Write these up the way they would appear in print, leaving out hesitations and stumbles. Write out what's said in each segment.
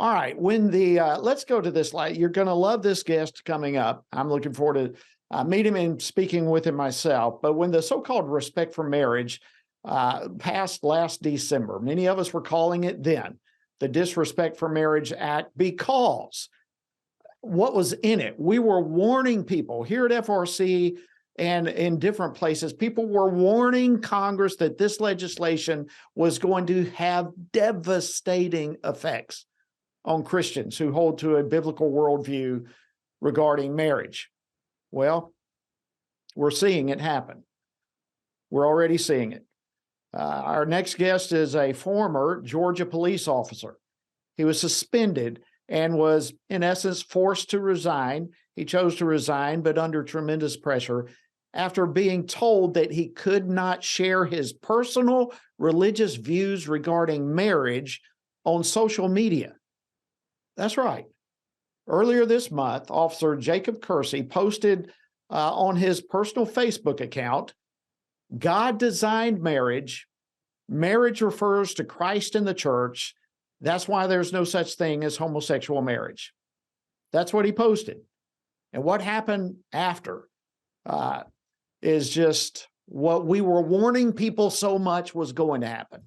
All right. When let's go to this light. You're going to love this guest coming up. I'm looking forward to meeting him and speaking with him myself. But when the so-called Respect for Marriage passed last December, many of us were calling it then the Disrespect for Marriage Act, because what was in it? We were warning people here at FRC and in different places. People were warning Congress that this legislation was going to have devastating effects on Christians who hold to a biblical worldview regarding marriage. Well, we're seeing it happen. We're already seeing it. Our next guest is a former Georgia police officer. He was suspended and was, in essence, forced to resign. He chose to resign, but under tremendous pressure, after being told that he could not share his personal religious views regarding marriage on social media. That's right. Earlier this month, Officer Jacob Kersey posted on his personal Facebook account, "God designed marriage. Marriage refers to Christ and the church. That's why there's no such thing as homosexual marriage." That's what he posted. And what happened after is just what we were warning people so much was going to happen.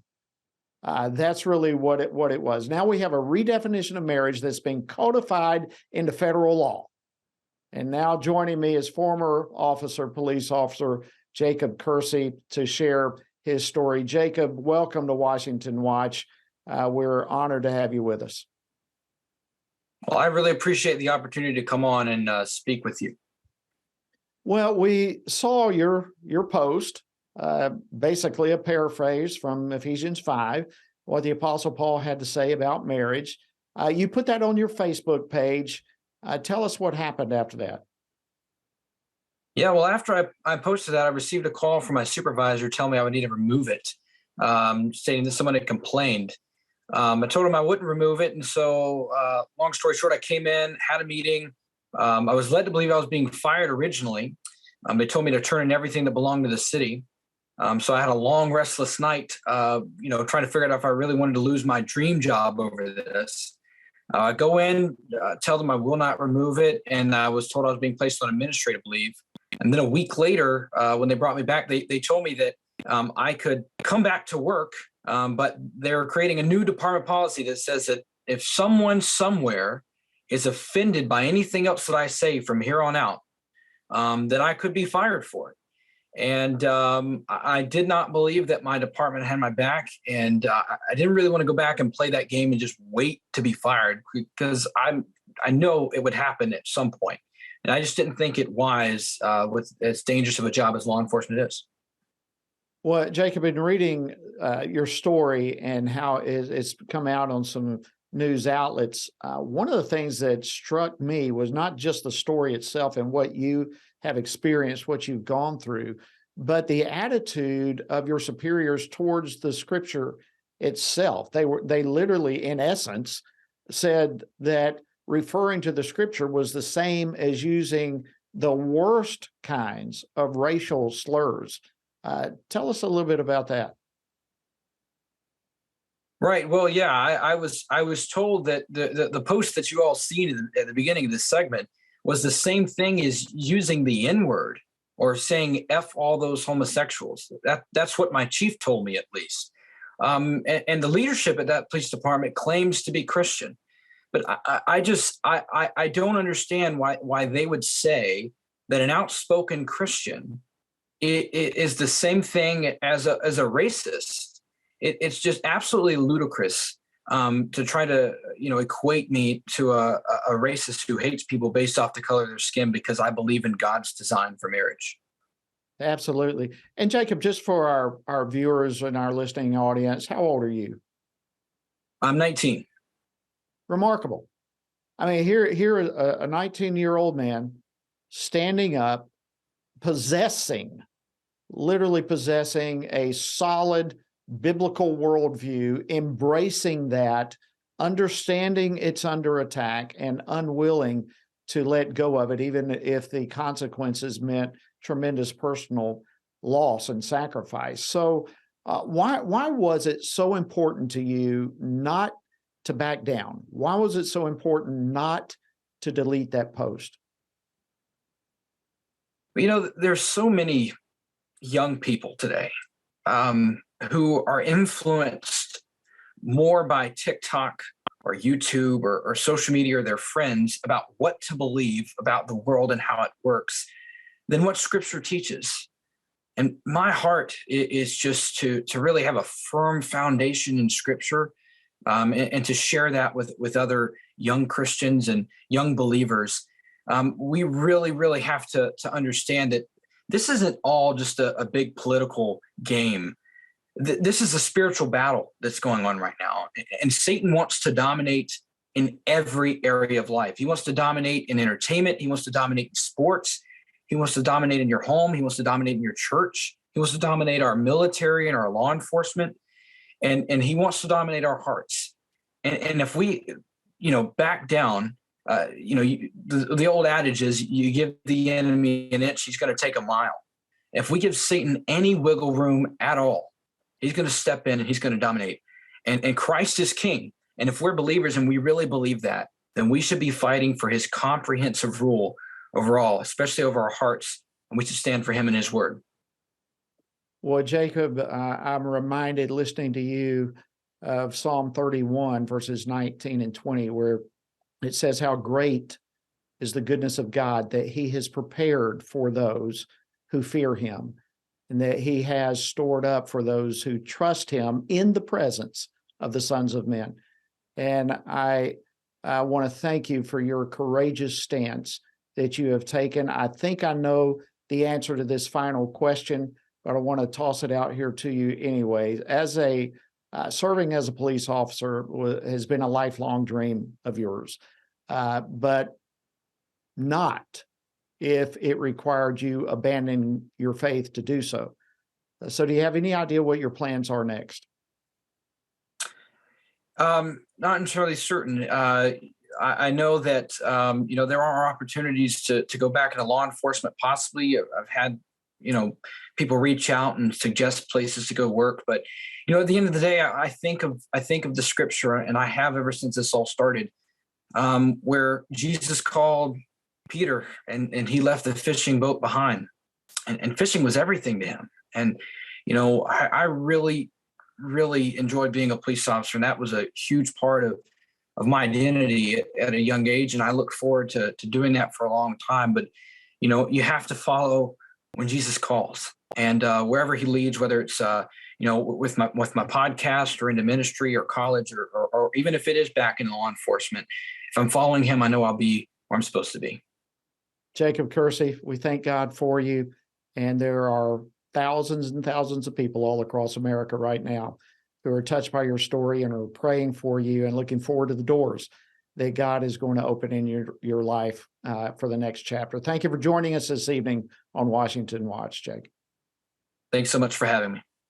That's really what it was. Now we have a redefinition of marriage that's been codified into federal law. And now joining me is former police officer Jacob Kersey to share his story. Jacob, welcome to Washington Watch. We're honored to have you with us. Well, I really appreciate the opportunity to come on and speak with you. Well, we saw your post, basically a paraphrase from Ephesians 5, what the Apostle Paul had to say about marriage. You put that on your Facebook page. Tell us what happened after that. Yeah, well, after I posted that, I received a call from my supervisor telling me I would need to remove it, stating that someone had complained. I told him I wouldn't remove it. And so, long story short, I came in, had a meeting. I was led to believe I was being fired originally. They told me to turn in everything that belonged to the city. So I had a long, restless night, trying to figure out if I really wanted to lose my dream job over this. I go in, tell them I will not remove it, and I was told I was being placed on administrative leave. And then a week later, when they brought me back, they told me that I could come back to work, but they're creating a new department policy that says that if someone somewhere is offended by anything else that I say from here on out, that I could be fired for it. And I did not believe that my department had my back, and I didn't really want to go back and play that game and just wait to be fired, because I know it would happen at some point. And I just didn't think it wise with as dangerous of a job as law enforcement is. Well, Jacob, in reading your story and how it's come out on some news outlets, one of the things that struck me was not just the story itself and what you have experienced, what you've gone through, but the attitude of your superiors towards the scripture itself. They literally, in essence, said that referring to the scripture was the same as using the worst kinds of racial slurs. Tell us a little bit about that. Right. Well, yeah, I was told that the post that you all seen at the beginning of this segment was the same thing as using the N-word or saying F all those homosexuals. That's what my chief told me, at least. And the leadership at that police department claims to be Christian. But I don't understand why they would say that an outspoken Christian is the same thing as a racist. It's just absolutely ludicrous to try to equate me to a racist who hates people based off the color of their skin because I believe in God's design for marriage. Absolutely. And Jacob, just for our viewers and our listening audience, how old are you? I'm 19. Remarkable. I mean, here a 19-year-old man standing up, literally possessing a solid biblical worldview, embracing that, understanding it's under attack, and unwilling to let go of it, even if the consequences meant tremendous personal loss and sacrifice. So why was it so important to you not to back down? Why was it so important not to delete that post? There's so many young people today who are influenced more by TikTok or YouTube or social media or their friends about what to believe about the world and how it works than what Scripture teaches. And my heart is just to really have a firm foundation in Scripture, and to share that with other young Christians and young believers. We really, really have to understand that this isn't all just a big political game. This is a spiritual battle that's going on right now. And Satan wants to dominate in every area of life. He wants to dominate in entertainment. He wants to dominate in sports. He wants to dominate in your home. He wants to dominate in your church. He wants to dominate our military and our law enforcement. And he wants to dominate our hearts. And if we, back down, the old adage is you give the enemy an inch, he's going to take a mile. If we give Satan any wiggle room at all, he's going to step in and he's going to dominate. And Christ is king. And if we're believers and we really believe that, then we should be fighting for his comprehensive rule over all, especially over our hearts. And we should stand for him and his word. Well, Jacob, I'm reminded listening to you of Psalm 31, verses 19 and 20, where it says how great is the goodness of God that he has prepared for those who fear him, and that he has stored up for those who trust him in the presence of the sons of men. And I want to thank you for your courageous stance that you have taken. I think I know the answer to this final question, but I want to toss it out here to you anyway. As serving as a police officer has been a lifelong dream of yours, but not if it required you abandoning your faith to do so. So do you have any idea what your plans are next? Not entirely certain. I know that, there are opportunities to go back into law enforcement, possibly. I've had, people reach out and suggest places to go work. But, at the end of the day, I think of the Scripture, and I have ever since this all started, where Jesus called Peter and he left the fishing boat behind, and fishing was everything to him. And, I really, really enjoyed being a police officer, and that was a huge part of my identity at a young age. And I look forward to doing that for a long time. But, you have to follow when Jesus calls, and wherever he leads, whether it's, with my podcast or into ministry or college, or even if it is back in law enforcement, if I'm following him, I know I'll be where I'm supposed to be. Jacob Kersey, we thank God for you. And there are thousands and thousands of people all across America right now who are touched by your story and are praying for you and looking forward to the doors that God is going to open in your life for the next chapter. Thank you for joining us this evening on Washington Watch, Jake. Thanks so much for having me.